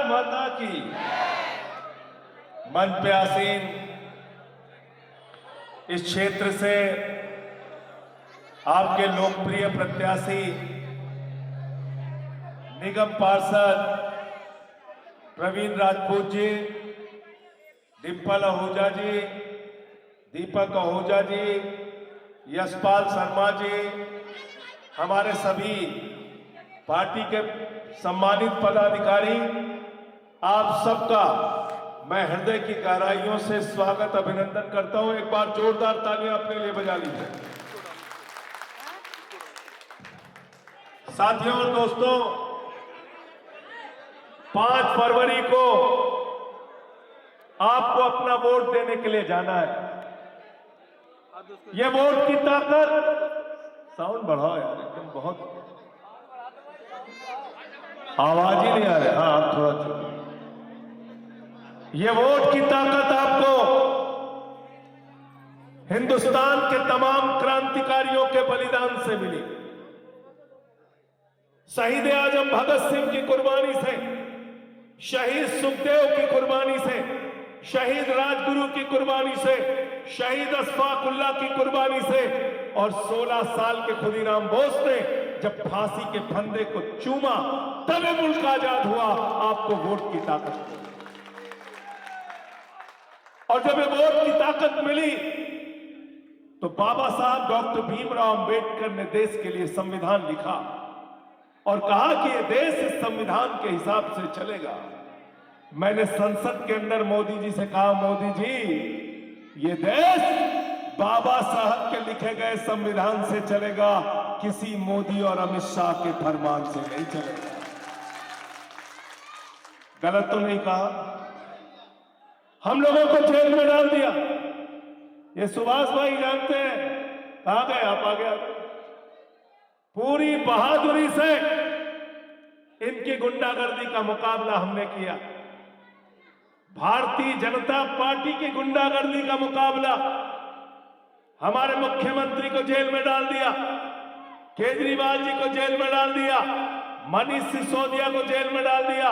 माता की। मंच पे आसीन इस क्षेत्र से आपके लोकप्रिय प्रत्याशी निगम पार्षद प्रवीण राजपूत जी, डिंपल आहूजा जी, दीपक आहूजा जी, यशपाल शर्मा जी, हमारे सभी पार्टी के सम्मानित पदाधिकारी, आप सबका मैं हृदय की गहराइयों से स्वागत अभिनंदन करता हूं। एक बार जोरदार तालियां अपने लिए बजा लीजिए। साथियों और दोस्तों, 5 फरवरी को आपको अपना वोट देने के लिए जाना है। ये वोट की ताकत, साउंड बढ़ाओ यार, एकदम बहुत आवाज ही नहीं आ रही। हाँ, आप थोड़ा चुप। ये वोट की ताकत आपको हिंदुस्तान के तमाम क्रांतिकारियों के बलिदान से मिली। शहीद आजम भगत सिंह की कुर्बानी से, शहीद सुखदेव की कुर्बानी से, शहीद राजगुरु की कुर्बानी से, शहीद अशफाक उल्लाह की कुर्बानी से, और 16 साल के खुदीराम बोस ने जब फांसी के फंदे को चूमा तब ये मुल्क आजाद हुआ। आपको वोट की ताकत मिली, और जब ये वोट की ताकत मिली तो बाबा साहब डॉक्टर भीमराव अंबेडकर ने देश के लिए संविधान लिखा और कहा कि ये देश इस संविधान के हिसाब से चलेगा। मैंने संसद के अंदर मोदी जी से कहा, मोदी जी, ये देश बाबा साहब के लिखे गए संविधान से चलेगा, किसी मोदी और अमित शाह के फरमान से नहीं चलेगा। गलत तो नहीं कहा? हम लोगों को जेल में डाल दिया। ये सुभाष भाई जानते हैं, कहां गए आप? आ गया। पूरी बहादुरी से इनकी गुंडागर्दी का मुकाबला हमने किया। भारतीय जनता पार्टी की गुंडागर्दी का मुकाबला, हमारे मुख्यमंत्री को जेल में डाल दिया, केजरीवाल जी को जेल में डाल दिया, मनीष सिसोदिया को जेल में डाल दिया,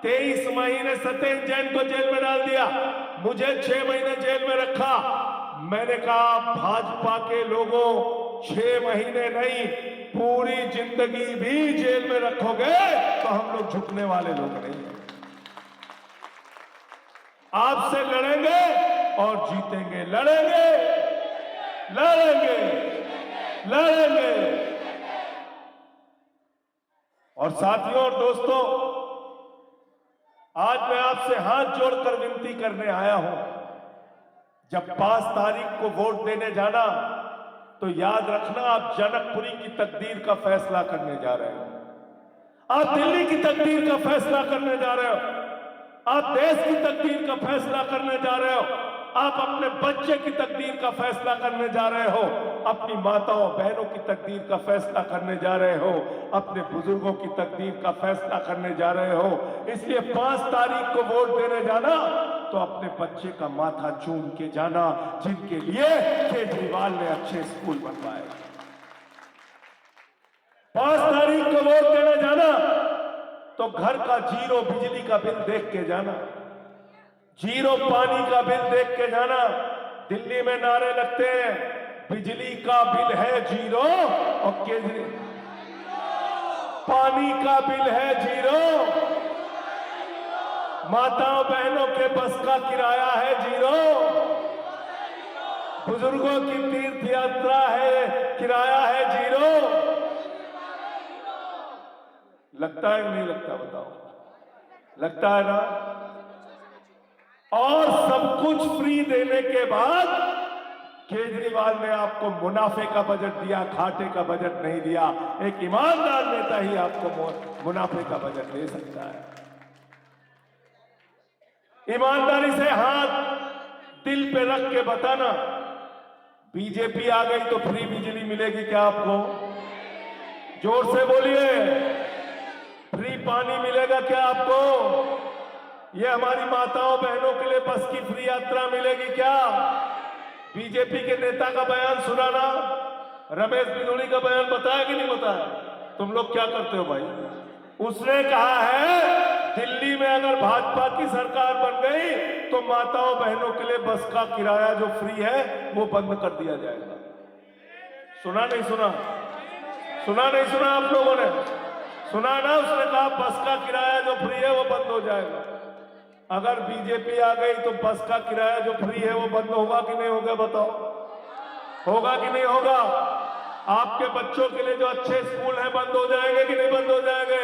23 महीने सत्येंद्र जैन को जेल में डाल दिया, मुझे 6 महीने जेल में रखा। मैंने कहा, भाजपा के लोगों, 6 महीने नहीं, पूरी जिंदगी भी जेल में रखोगे तो हम लोग झुकने वाले लोग नहीं हैं। आपसे लड़ेंगे और जीतेंगे, लड़ेंगे, लड़ेंगे, लड़ेंगे। और साथियों और दोस्तों, आज मैं आपसे हाथ जोड़कर विनती करने आया हूं, जब 5 तारीख को वोट देने जाना तो याद रखना, आप जनकपुरी की तकदीर का फैसला करने जा रहे हो, आप दिल्ली की तकदीर का फैसला करने जा रहे हो, आप देश की तकदीर का फैसला करने जा रहे हो, आप अपने बच्चे की तकदीर का फैसला करने जा रहे हो, अपनी माताओं बहनों की तकदीर का फैसला करने जा रहे हो, अपने बुजुर्गों की तकदीर का फैसला करने जा रहे हो। इसलिए 5 तारीख को वोट देने जाना तो अपने बच्चे का माथा चूम के जाना, जिनके लिए केजरीवाल ने अच्छे स्कूल बनवाए। 5 तारीख को वोट देने जाना तो घर का 0 बिजली का बिल देख के जाना, 0 पानी का बिल देख के जाना। दिल्ली में नारे लगते हैं, बिजली का बिल है 0 और केजरीवाल पानी का बिल है 0, माताओं बहनों के बस का किराया है 0, बुजुर्गों की तीर्थ यात्रा है, किराया है 0। लगता है कि नहीं लगता? बताओ, लगता है ना? और सब कुछ फ्री देने के बाद केजरीवाल ने आपको मुनाफे का बजट दिया, घाटे का बजट नहीं दिया। एक ईमानदार नेता ही आपको मुनाफे का बजट दे सकता है। ईमानदारी से हाथ दिल पे रख के बताना, बीजेपी आ गई तो फ्री बिजली मिलेगी क्या आपको? जोर से बोलिए। फ्री पानी मिलेगा क्या आपको? ये हमारी माताओं बहनों के लिए बस की फ्री यात्रा मिलेगी क्या? बीजेपी के नेता का बयान सुना ना, रमेश बिदुड़ी का बयान बताया कि नहीं बताया? तुम लोग क्या करते हो भाई? उसने कहा है दिल्ली में अगर भाजपा की सरकार बन गई तो माताओं बहनों के लिए बस का किराया जो फ्री है वो बंद कर दिया जाएगा। सुना नहीं सुना? सुना नहीं सुना? आप लोगों ने सुना ना? उसने कहा बस का किराया जो फ्री है वो बंद हो जाएगा। अगर बीजेपी आ गई तो बस का किराया जो फ्री है वो बंद होगा कि नहीं होगा? बताओ, होगा कि नहीं होगा? आपके बच्चों के लिए जो अच्छे स्कूल हैं बंद हो जाएंगे कि नहीं बंद हो जाएंगे?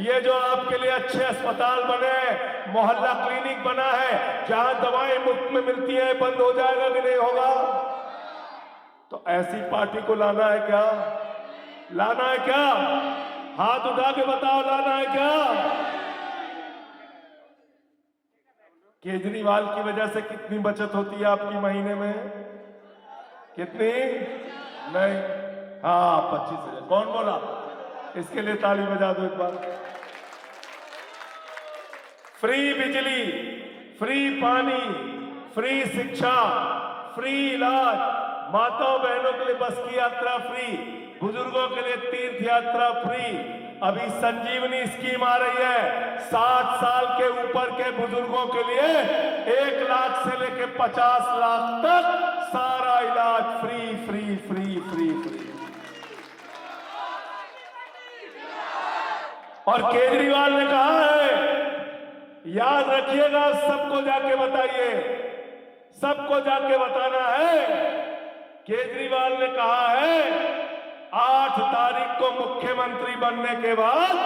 ये जो आपके लिए अच्छे अस्पताल बने, मोहल्ला क्लिनिक बना है जहां दवाएं मुफ्त में मिलती है, बंद हो जाएगा कि नहीं होगा? तो ऐसी पार्टी को लाना है क्या? लाना है क्या? हाथ उठा के बताओ, लाना है क्या? केजरीवाल की वजह से कितनी बचत होती है आपकी महीने में? कितनी? नहीं, हाँ 25,000। कौन बोला? इसके लिए ताली बजा दो एक बार। फ्री बिजली, फ्री पानी, फ्री शिक्षा, फ्री इलाज, माताओं बहनों के लिए बस की यात्रा फ्री, बुजुर्गों के लिए तीर्थ यात्रा फ्री। अभी संजीवनी स्कीम आ रही है, 60 साल के ऊपर के बुजुर्गों के लिए 1 लाख से लेके 50 लाख तक सारा इलाज free free free free free. और केजरीवाल ने कहा है, याद रखिएगा, सबको जाके बताइए, सबको जाके बताना है। केजरीवाल ने कहा है 8 तारीख को मुख्यमंत्री बनने के बाद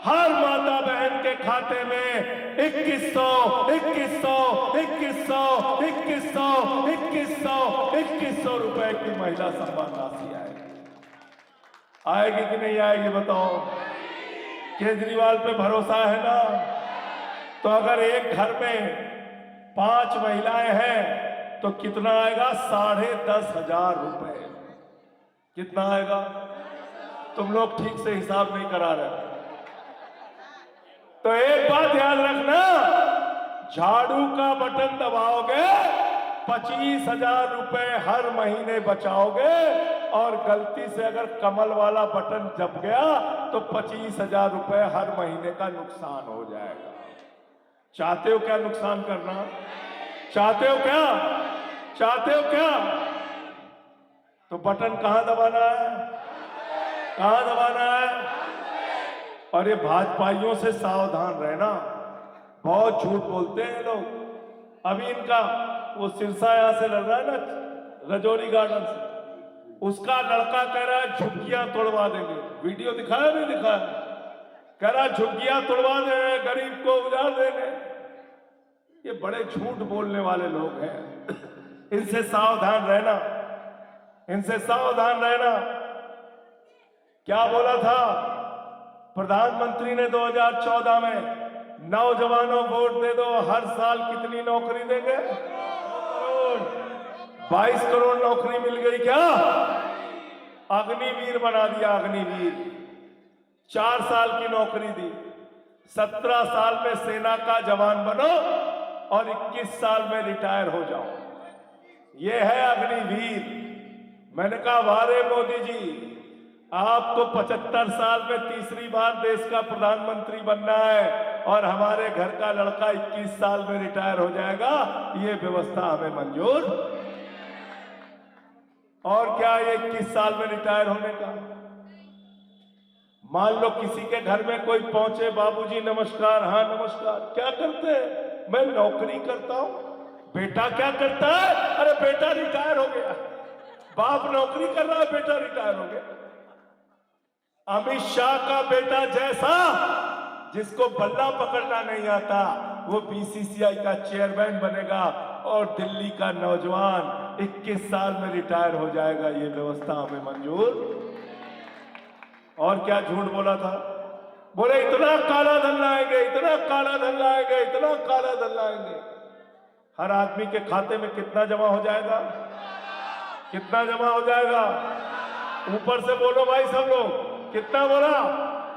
हर माता बहन के खाते में 2100 रुपए की महिला सम्मान राशि आएगी। आएगी कि नहीं आएगी बताओ? केजरीवाल पे भरोसा है ना? तो अगर एक घर में 5 महिलाएं हैं तो कितना आएगा? 10,500 रुपए। कितना आएगा? तुम लोग ठीक से हिसाब नहीं करा रहे। तो एक बात याद रखना, झाड़ू का बटन दबाओगे 25,000 रुपए हर महीने बचाओगे, और गलती से अगर कमल वाला बटन दब गया तो 25,000 रुपए हर महीने का नुकसान हो जाएगा। चाहते हो क्या नुकसान करना? चाहते हो क्या? चाहते हो क्या? तो बटन कहां दबाना है? कहां दबाना है? और ये भाजपाइयों से सावधान रहना, बहुत झूठ बोलते हैं लोग। अभी इनका वो सिरसा यहां से लड़ रहा है ना, रजौरी गार्डन से, उसका लड़का कह रहा है झुग्गियां तोड़वा देंगे। वीडियो दिखाया नहीं दिखाया? कह रहा झुग्गियां तोड़वा देंगे, गरीब को उजाड़ देंगे। ये बड़े झूठ बोलने वाले लोग हैं। इनसे सावधान रहना, इनसे सावधान रहना। क्या बोला था प्रधानमंत्री ने 2014 में? नौजवानों वोट दे दो, हर साल कितनी नौकरी देंगे? 22 करोड़ नौकरी मिल गई क्या? अग्निवीर बना दिया, अग्निवीर। 4 साल की नौकरी दी। 17 साल में सेना का जवान बनो और 21 साल में रिटायर हो जाओ। ये है अग्निवीर। मैंने कहा वारे मोदी जी, आपको 75 साल में तीसरी बार देश का प्रधानमंत्री बनना है और हमारे घर का लड़का 21 साल में रिटायर हो जाएगा, ये व्यवस्था हमें मंजूर? और क्या ये 21 साल में रिटायर होने का? मान लो किसी के घर में कोई पहुंचे, बाबूजी नमस्कार। हाँ नमस्कार। क्या करते हैं? मैं नौकरी करता हूं। बेटा क्या करता है? अरे बेटा रिटायर हो गया। बाप नौकरी कर रहा है, बेटा रिटायर हो गया। अमित शाह का बेटा जैसा, जिसको बल्ला पकड़ना नहीं आता, वो बीसीसीआई का चेयरमैन बनेगा और दिल्ली का नौजवान 21 साल में रिटायर हो जाएगा। ये व्यवस्था हमें मंजूर? और क्या झूठ बोला था? बोले इतना काला धन लाएंगे, इतना काला धन लाएंगे, इतना काला धन लाएंगे। हर आदमी के खाते में कितना जमा हो जाएगा? कितना जमा हो जाएगा? ऊपर से बोलो भाई सब लोग, कितना बोला?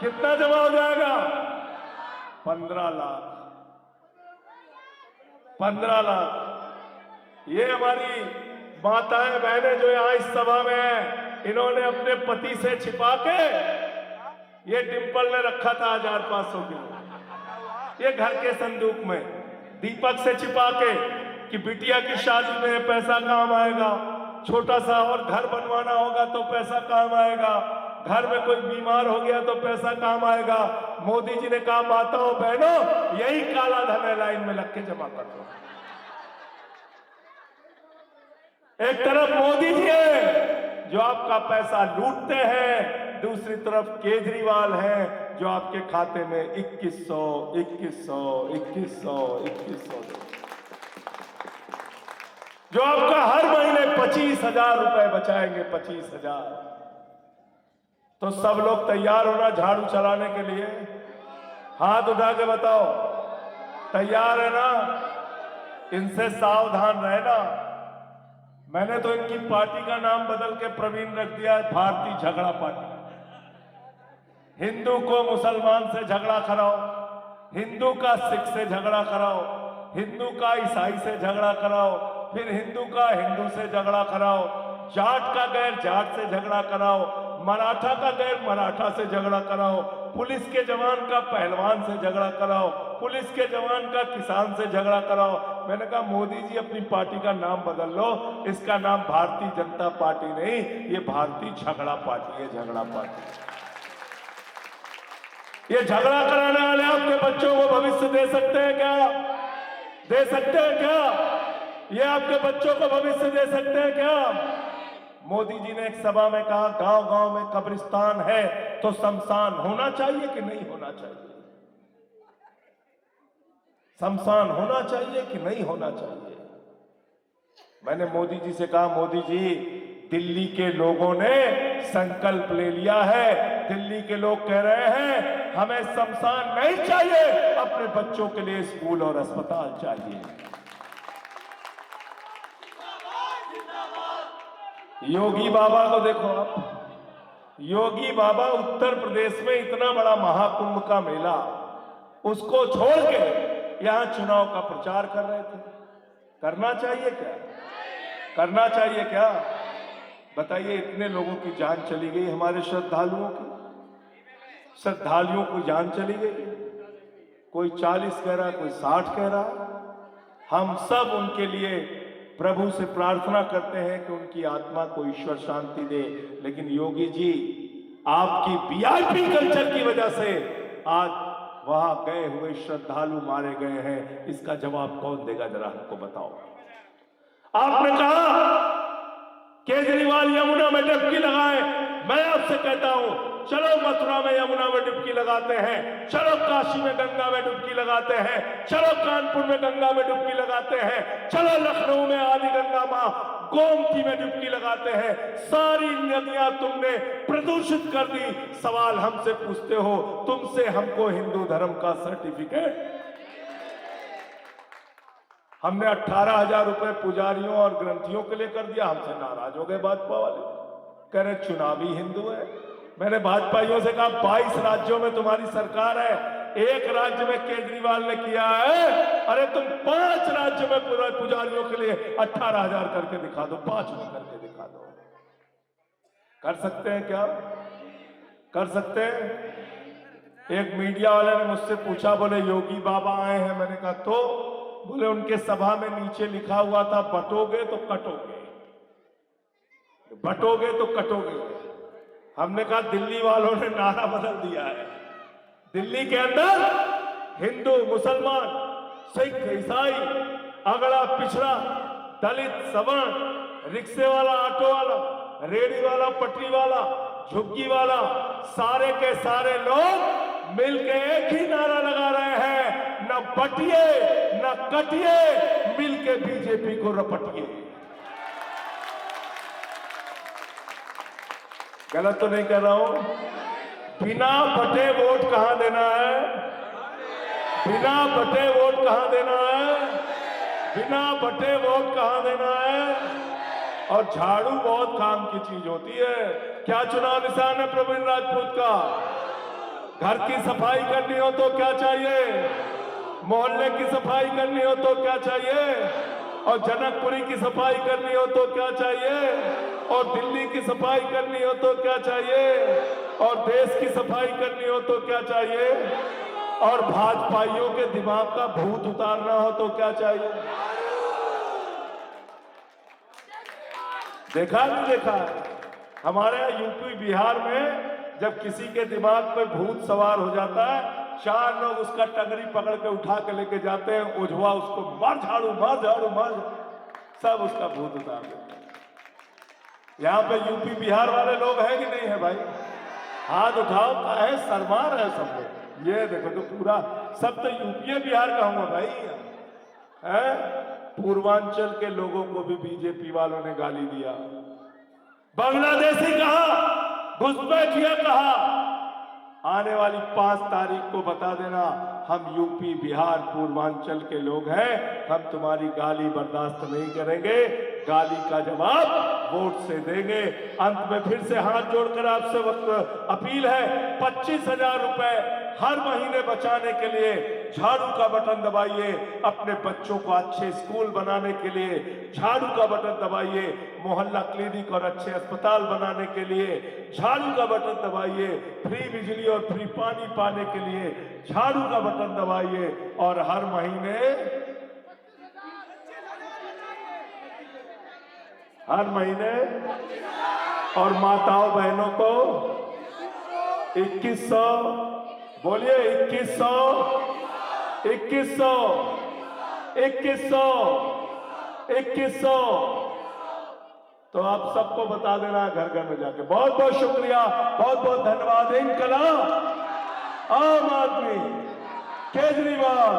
कितना जमा हो जाएगा? 15 लाख। 15 लाख। ये हमारी माताएं बहनें जो यहाँ इस सभा में हैं, इन्होंने अपने पति से छिपा के ये डिंपल ने रखा था 1500 किलो। ये घर के संदूक में दीपक से छिपा के कि बिटिया की शादी में पैसा काम आएगा, छोटा सा और घर बनवाना होगा तो पैसा काम आएगा, घर में कोई बीमार हो गया तो पैसा काम आएगा। मोदी जी ने कहा माताओं बहनों यही काला धन है, लाइन में लग के जमा कर दो। एक तरफ मोदी जी है जो आपका पैसा लूटते हैं, दूसरी तरफ केजरीवाल है जो आपके खाते में 2100 जो आपका हर महीने 25,000 रुपए बचाएंगे, 25,000। तो सब लोग तैयार हो ना झाड़ू चलाने के लिए? हाथ उठा के बताओ, तैयार है ना? इनसे सावधान रहना। मैंने तो इनकी पार्टी का नाम बदल के प्रवीण रख दिया है, भारतीय झगड़ा पार्टी। हिंदू को मुसलमान से झगड़ा कराओ, हिंदू का सिख से झगड़ा कराओ, हिंदू का ईसाई से झगड़ा कराओ, फिर हिंदू का हिंदू से झगड़ा कराओ, जाट का गैर जाट से झगड़ा कराओ, मराठा का गैर मराठा से झगड़ा कराओ, पुलिस के जवान का पहलवान से झगड़ा कराओ, पुलिस के जवान का किसान से झगड़ा कराओ। मैंने कहा मोदी जी अपनी पार्टी का नाम बदल लो, इसका नाम भारतीय जनता पार्टी नहीं, ये भारतीय झगड़ा पार्टी है, झगड़ा पार्टी। ये झगड़ा कराने वाले आपके बच्चों को भविष्य दे सकते हैं क्या? दे सकते हैं क्या? ये आपके बच्चों को भविष्य दे सकते हैं क्या? मोदी जी ने एक सभा में कहा गांव गांव में कब्रिस्तान है तो शमशान होना चाहिए कि नहीं होना चाहिए? शमशान होना चाहिए कि नहीं होना चाहिए? मैंने मोदी जी से कहा मोदी जी दिल्ली के लोगों ने संकल्प ले लिया है, दिल्ली के लोग कह रहे हैं हमें शमशान नहीं चाहिए, अपने बच्चों के लिए स्कूल और अस्पताल चाहिए। योगी बाबा को देखो आप, योगी बाबा उत्तर प्रदेश में इतना बड़ा महाकुंभ का मेला, उसको छोड़ के यहां चुनाव का प्रचार कर रहे थे। करना चाहिए क्या? करना चाहिए क्या? बताइए, इतने लोगों की जान चली गई, हमारे श्रद्धालुओं की, श्रद्धालुओं की जान चली गई। कोई 40 कह रहा, कोई 60 कह रहा। हम सब उनके लिए प्रभु से प्रार्थना करते हैं कि उनकी आत्मा को ईश्वर शांति दे। लेकिन योगी जी, आपकी वीआईपी कल्चर की वजह से आज वहां गए हुए श्रद्धालु मारे गए हैं। इसका जवाब कौन देगा? जरा हमको बताओ। आपने कहा केजरीवाल यमुना में डुबकी लगाए, मैं आपसे कहता हूं चलो मथुरा में यमुना में डुबकी लगाते हैं, चलो काशी में गंगा में डुबकी लगाते हैं, चलो कानपुर में गंगा में डुबकी लगाते हैं, चलो लखनऊ में आदि गंगा मां गोमती में डुबकी लगाते हैं। सारी नदियां तुमने प्रदूषित कर दी। सवाल हमसे पूछते हो, तुमसे हमको हिंदू धर्म का सर्टिफिकेट? हमने 18,000 रुपए पुजारियों और ग्रंथियों के लिए कर दिया, हमसे नाराज हो गए भाजपा वाले, कह रहे चुनावी हिंदू है। मैंने भाजपाइयों से कहा 22 राज्यों में तुम्हारी सरकार है, एक राज्य में केजरीवाल ने किया है, अरे तुम 5 राज्य में पुजारियों के लिए 18,000 करके दिखा दो, 5 में करके दिखा दो। कर सकते हैं क्या? कर सकते हैं? एक मीडिया वाले ने मुझसे पूछा, बोले योगी बाबा आए हैं, मैंने कहा तो? बोले उनके सभा में नीचे लिखा हुआ था बटोगे तो कटोगे, बटोगे तो कटोगे। हमने कहा दिल्ली वालों ने नारा बदल दिया है। दिल्ली के अंदर हिंदू, मुसलमान, सिख, ईसाई, अगड़ा पिछड़ा, दलित, सवर्ण, रिक्शे वाला, ऑटो वाला, रेडी वाला, पटरी वाला, झुग्गी वाला, सारे के सारे लोग मिलके एक ही नारा लगा रहे हैं, न बटिए न कटिए, मिलके बीजेपी को रपटिए। गलत तो नहीं कह रहा हूं? बिना बटे वोट कहां देना है? बिना बटे वोट कहां देना है? बिना बटे वोट कहां देना है? और झाड़ू बहुत काम की चीज होती है। क्या चुनाव निशान है प्रवीण राजपूत का? घर की सफाई करनी हो तो क्या चाहिए? मोहल्ले की सफाई करनी हो तो क्या चाहिए? और जनकपुरी की सफाई करनी हो तो क्या चाहिए? और दिल्ली की सफाई करनी हो तो क्या चाहिए? और देश की सफाई करनी हो तो क्या चाहिए? और भाजपाइयों के दिमाग का भूत उतारना हो तो क्या चाहिए? देखा नहीं देखा? हमारे यहाँ यूपी बिहार में जब किसी के दिमाग पे भूत सवार हो जाता है, 4 लोग उसका टंगरी पकड़ के उठा के लेके जाते हैं, ओझवा उसको मार झाड़ू मार झाड़ू मार, सब उसका भूत उतार देते हैं। यहाँ पे यूपी बिहार वाले लोग हैं कि नहीं है भाई? हाथ उठाओ, काहे शर्मा रहे सब लोग? ये देखो तो पूरा सब तो यूपी बिहार का हुआ भाई है। पूर्वांचल के लोगों को भी बीजेपी वालों ने गाली दिया, बांग्लादेशी कहा, घुसपैठिया कहा। आने वाली 5 तारीख को बता देना, हम यूपी बिहार पूर्वांचल के लोग हैं, हम तुम्हारी गाली बर्दाश्त नहीं करेंगे, गाली का जवाब वोट से देंगे। अंत में फिर से हाथ जोड़कर आपसे वक्त अपील है, 25,000 रुपए हर महीने बचाने के लिए झाड़ू का बटन दबाइए, अपने बच्चों को अच्छे स्कूल बनाने के लिए झाड़ू का बटन दबाइए, मोहल्ला क्लिनिक और अच्छे अस्पताल बनाने के लिए झाड़ू का बटन दबाइए, फ्री बिजली और फ्री पानी पाने के लिए झाड़ू का बटन दबाइए, और हर महीने और माताओं बहनों को 2100, बोलिए 2100, 2100, 2100, 2100। तो आप सबको बता देना घर घर में जाके। बहुत बहुत शुक्रिया, बहुत बहुत धन्यवाद। इनकलाब, आम आदमी, केजरीवाल।